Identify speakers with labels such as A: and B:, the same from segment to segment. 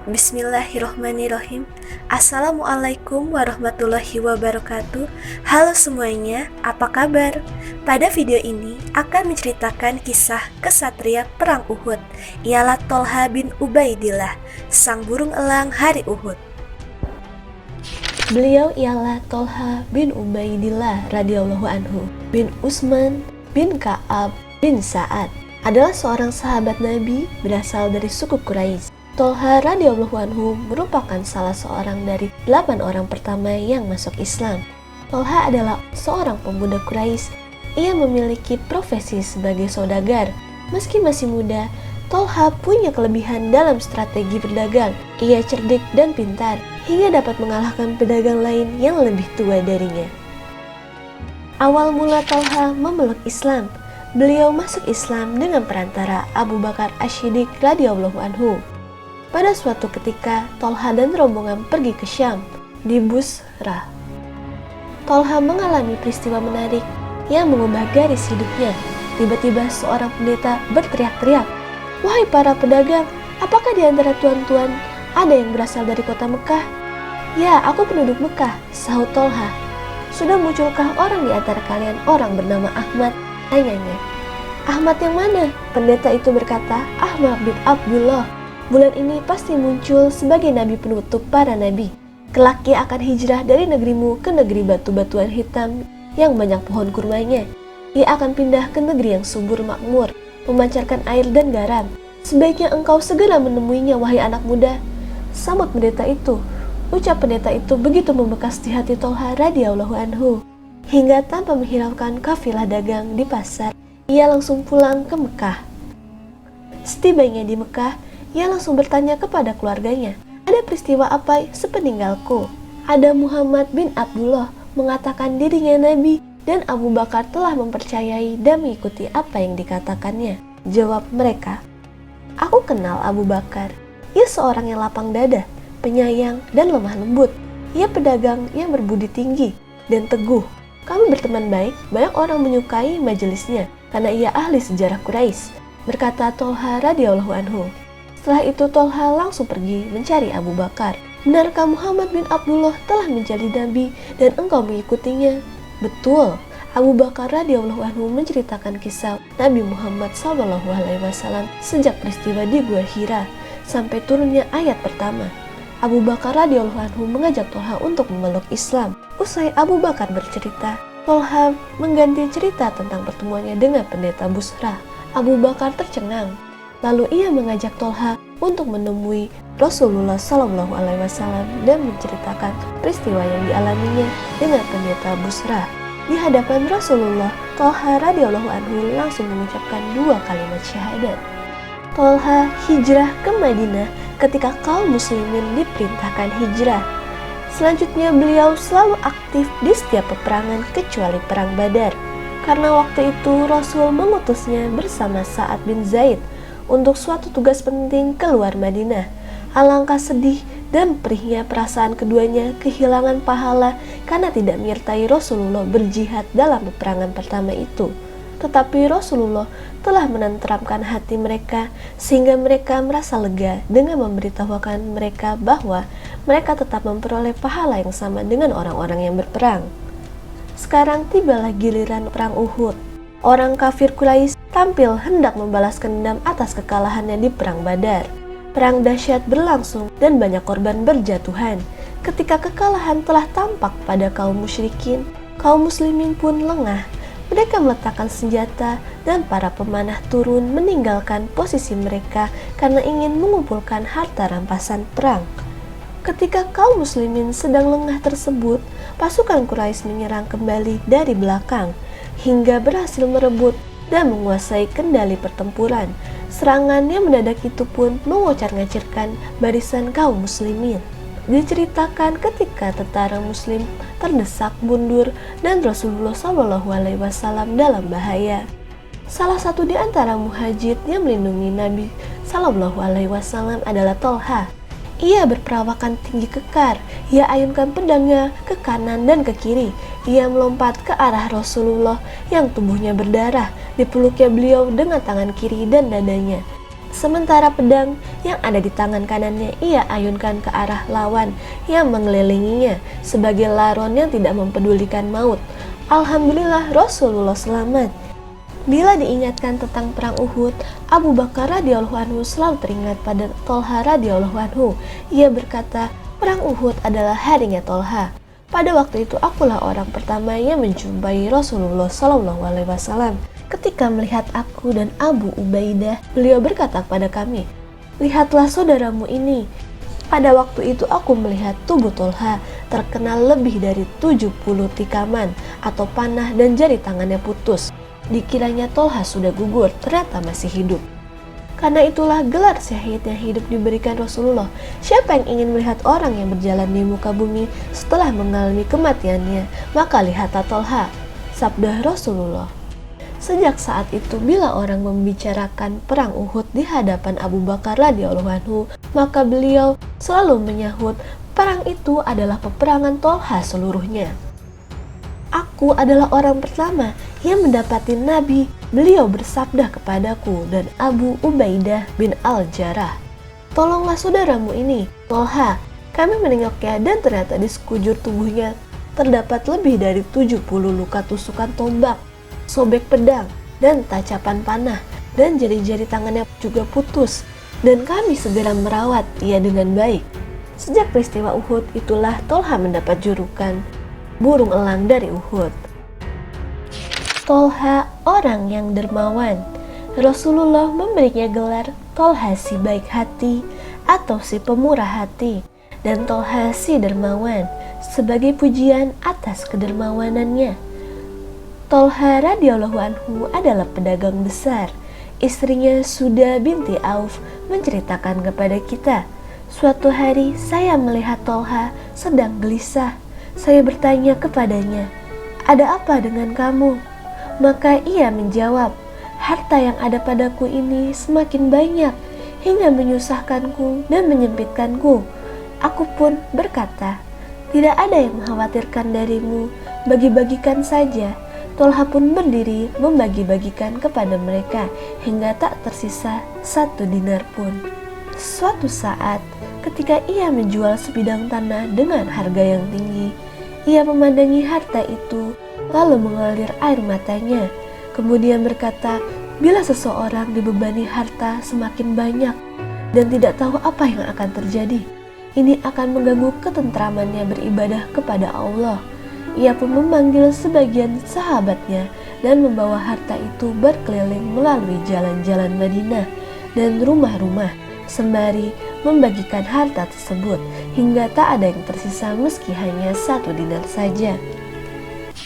A: Bismillahirrohmanirrohim. Assalamualaikum warahmatullahi wabarakatuh. Halo semuanya, apa kabar? Pada video ini akan menceritakan kisah kesatria perang Uhud. Ialah Tolha bin Ubaidillah, sang burung elang hari Uhud.
B: Beliau ialah Tolha bin Ubaidillah radhiyallahu anhu bin Utsman bin Ka'ab bin Sa'ad. Adalah seorang sahabat Nabi berasal dari suku Quraisy. Tolha radhiyallahu anhu merupakan salah seorang dari 8 orang pertama yang masuk Islam. Tolha adalah seorang pemuda Quraisy. Ia memiliki profesi sebagai saudagar. Meski masih muda, Tolha punya kelebihan dalam strategi berdagang. Ia cerdik dan pintar, hingga dapat mengalahkan pedagang lain yang lebih tua darinya. Awal mula Tolha memeluk Islam. Beliau masuk Islam dengan perantara Abu Bakar Asy-Syiddiq radhiyallahu anhu. Pada suatu ketika, Tolha dan rombongan pergi ke Syam, di Busrah. Tolha mengalami peristiwa menarik yang mengubah garis hidupnya. Tiba-tiba seorang pendeta berteriak-teriak, "Wahai para pedagang, apakah di antara tuan-tuan ada yang berasal dari kota Mekah?" "Ya, aku penduduk Mekah," sahut Tolha. "Sudah munculkah orang di antara kalian orang bernama Ahmad?" tanyanya. "Ahmad yang mana?" Pendeta itu berkata, "Ahmad bin Abdullah. Bulan ini pasti muncul sebagai nabi penutup para nabi. Kelak ia akan hijrah dari negerimu ke negeri batu-batuan hitam yang banyak pohon kurmanya. Ia akan pindah ke negeri yang subur makmur, memancarkan air dan garam. Sebaiknya engkau segera menemuinya, wahai anak muda." Sambut pendeta itu. Ucap pendeta itu begitu membekas di hati Tolha radhiyallahu anhu, hingga tanpa menghiraukan kafilah dagang di pasar, ia langsung pulang ke Mekah. Setibanya di Mekah, ia langsung bertanya kepada keluarganya, "Ada peristiwa apa sepeninggalku?" Ada Muhammad bin Abdullah mengatakan dirinya nabi dan Abu Bakar telah mempercayai dan mengikuti apa yang dikatakannya. Jawab mereka, "Aku kenal Abu Bakar. Ia seorang yang lapang dada, penyayang dan lemah lembut. Ia pedagang yang berbudi tinggi dan teguh. Kami berteman baik, banyak orang menyukai majelisnya karena ia ahli sejarah Quraisy," berkata Tolha radhiyallahu anhu. Setelah itu Tolha langsung pergi mencari Abu Bakar. "Benarkah Muhammad bin Abdullah telah menjadi nabi dan engkau mengikutinya?" "Betul." Abu Bakar radhiyallahu anhu menceritakan kisah Nabi Muhammad SAW sejak peristiwa di Gua Hira sampai turunnya ayat pertama. Abu Bakar radhiyallahu anhu mengajak Tolha untuk memeluk Islam. Usai Abu Bakar bercerita, Tolha mengganti cerita tentang pertemuannya dengan pendeta Busrah. Abu Bakar tercengang. Lalu ia mengajak Tolha untuk menemui Rasulullah SAW dan menceritakan peristiwa yang dialaminya dengan pendeta Busrah. Di hadapan Rasulullah, Tolha radhiyallahu anhu langsung mengucapkan 2 kalimat syahadat. Tolha hijrah ke Madinah ketika kaum muslimin diperintahkan hijrah. Selanjutnya beliau selalu aktif di setiap peperangan kecuali perang Badar, karena waktu itu Rasul mengutusnya bersama Sa'ad bin Zaid untuk suatu tugas penting keluar Madinah. Alangkah sedih dan perihnya perasaan keduanya kehilangan pahala karena tidak menyertai Rasulullah berjihad dalam peperangan pertama itu. Tetapi Rasulullah telah menenteramkan hati mereka sehingga mereka merasa lega dengan memberitahukan mereka bahwa mereka tetap memperoleh pahala yang sama dengan orang-orang yang berperang. Sekarang tibalah giliran perang Uhud. Orang kafir Quraisy tampil hendak membalaskan dendam atas kekalahannya di perang Badar. Perang dahsyat berlangsung dan banyak korban berjatuhan. Ketika kekalahan telah tampak pada kaum musyrikin, kaum muslimin pun lengah. Mereka meletakkan senjata dan para pemanah turun meninggalkan posisi mereka karena ingin mengumpulkan harta rampasan perang. Ketika kaum muslimin sedang lengah tersebut, pasukan Quraisy menyerang kembali dari belakang hingga berhasil merebut dan menguasai kendali pertempuran. Serangan yang mendadak itu pun mengocar-ngacirkan barisan kaum muslimin. Diceritakan ketika tentara muslim terdesak mundur dan Rasulullah SAW dalam bahaya. Salah satu di antara muhajir yang melindungi Nabi SAW adalah Tolha. Ia berperawakan tinggi kekar. Ia ayunkan pedangnya ke kanan dan ke kiri. Ia melompat ke arah Rasulullah yang tubuhnya berdarah. Dipeluknya beliau dengan tangan kiri dan dadanya. Sementara pedang yang ada di tangan kanannya ia ayunkan ke arah lawan yang mengelilinginya sebagai laron yang tidak mempedulikan maut. Alhamdulillah Rasulullah selamat. Bila diingatkan tentang perang Uhud, Abu Bakar radhiyallahu anhu selalu teringat pada Tolha radhiyallahu anhu. Ia berkata, perang Uhud adalah harinya Tolha. Pada waktu itu akulah orang pertama yang menjumpai Rasulullah SAW. Ketika melihat aku dan Abu Ubaidah, beliau berkata kepada kami, lihatlah saudaramu ini. Pada waktu itu aku melihat tubuh Tolha terkena lebih dari 70 tikaman atau panah dan jari tangannya putus. Dikiranya Tolha sudah gugur, ternyata masih hidup. Karena itulah gelar syahid yang hidup diberikan Rasulullah. Siapa yang ingin melihat orang yang berjalan di muka bumi setelah mengalami kematiannya, maka lihatlah Tolha, sabda Rasulullah. Sejak saat itu, bila orang membicarakan perang Uhud di hadapan Abu Bakar radhiyallahu anhu, maka beliau selalu menyahut, perang itu adalah peperangan Tolha seluruhnya. Aku adalah orang pertama yang mendapati Nabi. Beliau bersabda kepadaku dan Abu Ubaidah bin Al-Jarrah, tolonglah saudaramu ini, Tolha. Kami menengoknya dan ternyata di sekujur tubuhnya terdapat lebih dari 70 luka tusukan tombak, sobek pedang, dan tacapan panah, dan jari-jari tangannya juga putus, dan kami segera merawat ia dengan baik. Sejak peristiwa Uhud itulah Tolha mendapat julukan burung elang dari Uhud. Tolha orang yang dermawan. Rasulullah memberinya gelar Tolha si baik hati atau si pemurah hati dan Tolha si dermawan sebagai pujian atas kedermawanannya. Tolha radhiyallahu anhu adalah pedagang besar. Istrinya Suda binti Auf menceritakan kepada kita, suatu hari saya melihat Tolha sedang gelisah. Saya bertanya kepadanya, ada apa dengan kamu? Maka ia menjawab, harta yang ada padaku ini semakin banyak hingga menyusahkanku dan menyempitkanku. Aku pun berkata, tidak ada yang mengkhawatirkan darimu, bagi-bagikan saja. Tolha pun berdiri membagi-bagikan kepada mereka hingga tak tersisa 1 dinar pun. Suatu saat, ketika ia menjual sebidang tanah dengan harga yang tinggi, ia memandangi harta itu lalu mengalir air matanya. Kemudian berkata, bila seseorang dibebani harta semakin banyak dan tidak tahu apa yang akan terjadi, ini akan mengganggu ketentramannya beribadah kepada Allah. Ia pun memanggil sebagian sahabatnya dan membawa harta itu berkeliling melalui jalan-jalan Madinah dan rumah-rumah sembari membagikan harta tersebut hingga tak ada yang tersisa meski hanya 1 dinar saja.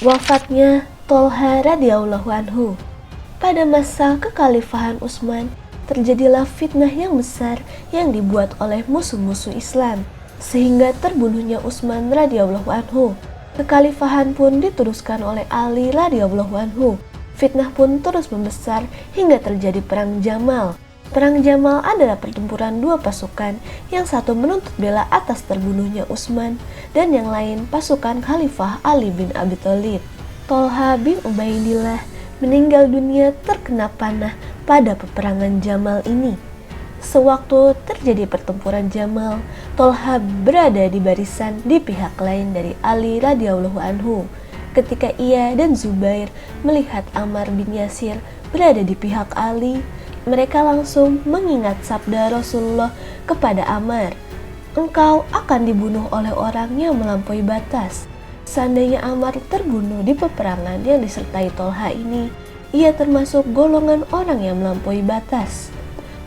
B: Wafatnya Tolha radhiyallahu anhu. Pada masa kekhalifahan Utsman, terjadilah fitnah yang besar yang dibuat oleh musuh-musuh Islam sehingga terbunuhnya Utsman radhiyallahu anhu. Kekhalifahan pun diteruskan oleh Ali radhiyallahu anhu. Fitnah pun terus membesar hingga terjadi perang Jamal. Perang Jamal adalah pertempuran 2 pasukan, yang satu menuntut bela atas terbunuhnya Utsman dan yang lain pasukan Khalifah Ali bin Abi Thalib. Tolha bin Ubaidillah meninggal dunia terkena panah pada peperangan Jamal ini. Sewaktu terjadi pertempuran Jamal, Tolha berada di barisan di pihak lain dari Ali radhiyallahu anhu. Ketika ia dan Zubair melihat Ammar bin Yasir berada di pihak Ali, mereka langsung mengingat sabda Rasulullah kepada Ammar, engkau akan dibunuh oleh orang yang melampaui batas. Seandainya Ammar terbunuh di peperangan yang disertai Tolha ini, ia termasuk golongan orang yang melampaui batas.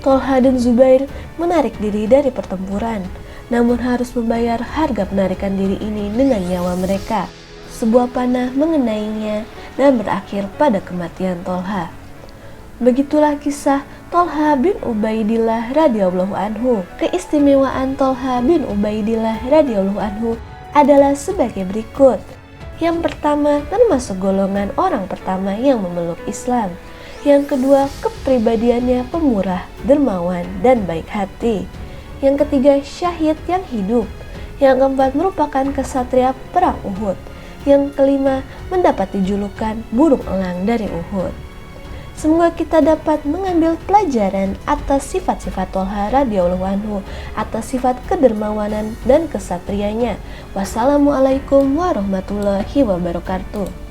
B: Tolha dan Zubair menarik diri dari pertempuran, namun harus membayar harga penarikan diri ini dengan nyawa mereka. Sebuah panah mengenainya dan berakhir pada kematian Tolha. Begitulah kisah Tolha bin Ubaidillah radhiyallahu anhu. Keistimewaan Tolha bin Ubaidillah radhiyallahu anhu adalah sebagai berikut. Yang pertama, termasuk golongan orang pertama yang memeluk Islam. Yang kedua, kepribadiannya pemurah, dermawan, dan baik hati. Yang ketiga, syahid yang hidup. Yang keempat, merupakan kesatria perang Uhud. Yang kelima, mendapat julukan burung elang dari Uhud. Semoga kita dapat mengambil pelajaran atas sifat-sifat Tolha radhiyallahu anhu, atas sifat kedermawanan dan kesatrianya. Wassalamualaikum warahmatullahi wabarakatuh.